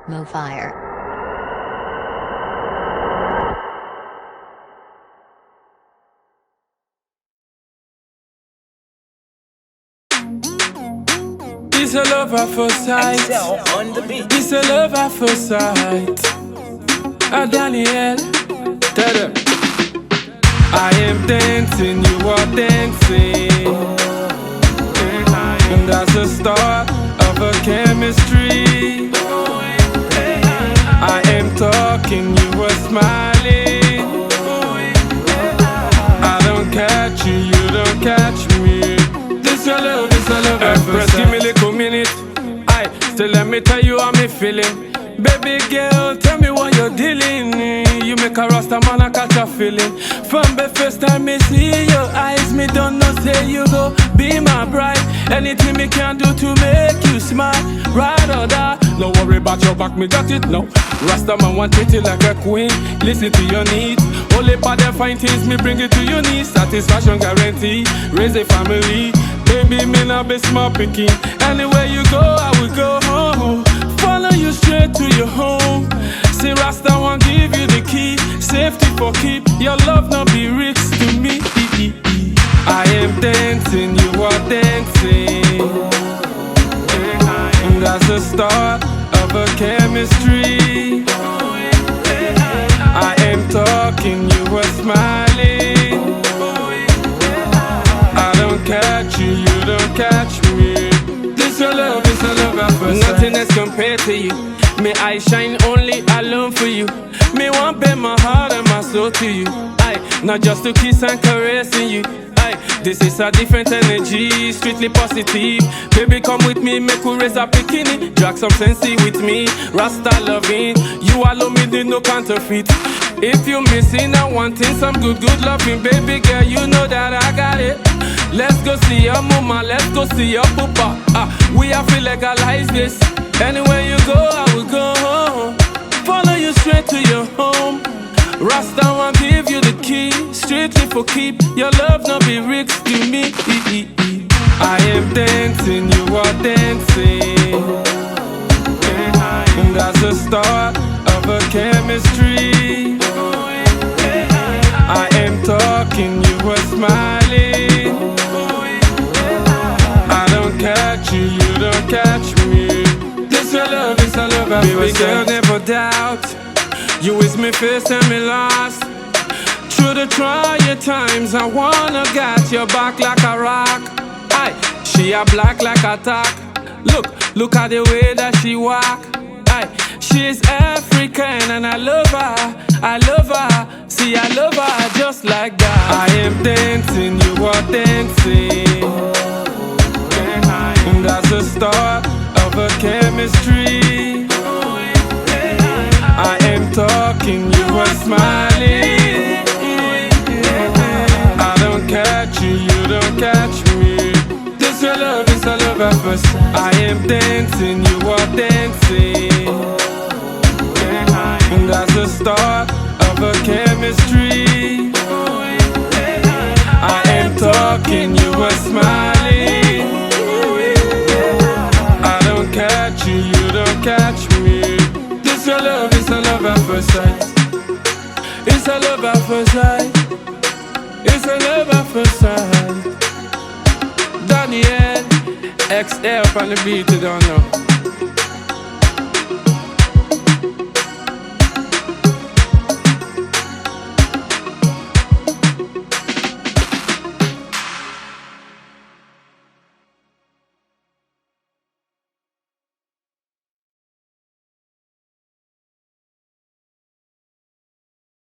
Mo Fire. It's a love at first sight. It's a love at first sight. Daniel, tell them. I am dancing, you are dancing. And that's the start of a chemistry. I am talking, you are smiling. I don't catch you, you don't catch me. This your love, this your love. Press, give me a little minute. Aye, still let me tell you how me feeling. Baby girl, tell me what you're dealing. You make a rasta man I catch a feeling. From the first time me see your eyes, me don't know say you go be my bride. Anything me can do to make you smile, ride or die. No worry about your back, me got it now. Rasta man want treat you like a queen. Listen to your needs. Only part the fine things me bring it to your knees. Satisfaction guarantee, raise a family. Baby, me not be small picking. Anywhere you go, I will go home. Follow you straight to your home. See Rasta won't give you the key. Safety for keep. Your love not be risks to me. I am dancing, you are dancing. And that's the start of a chemistry. I am talking, you are smiling. I don't catch you, you don't catch me. This your love, this your love at first sight. Nothing else compared to you. May I shine only alone for you. Me want pay my heart and my soul to you. Aye, not just to kiss and caressing you. Aye, this is a different energy, strictly positive. Baby, come with me, make we raise a bikini. Drag some sensei with me, Rasta loving. You alone me, need no counterfeit. If you missing and wanting some good loving, baby girl, you know that I got it. Let's go see your mama, let's go see your papa. We have to legalize this. Anywhere you go, I will go home. Follow you straight to your home. Rasta won't give you the key, strictly for keep. Your love not be risks to me. I am dancing, you are dancing. And that's the start of a chemistry. I am talking, you are smiling. I don't catch you, you don't catch me. This your love, this your love. Baby girl, never doubt. You is me first and me last. Through the trying times, I wanna get your back like a rock. Aye, she a black like a tack. Look at the way that she walk. Aye, she's African and I love her. I love her, see I love her just like that. I am dancing, you are dancing. And that's the start of a chemistry. I am talking, you are smiling. I don't catch you, you don't catch me. This your love, it's a love at first sight. I am dancing, you are dancing. And that's the start of a chemistry. I am talking, you are smiling. I don't catch you, you don't catch me. This your love, it's a love at first sight. It's a love at first sight. It's a love at first sight. Daniel, XL on the beat, you don't know.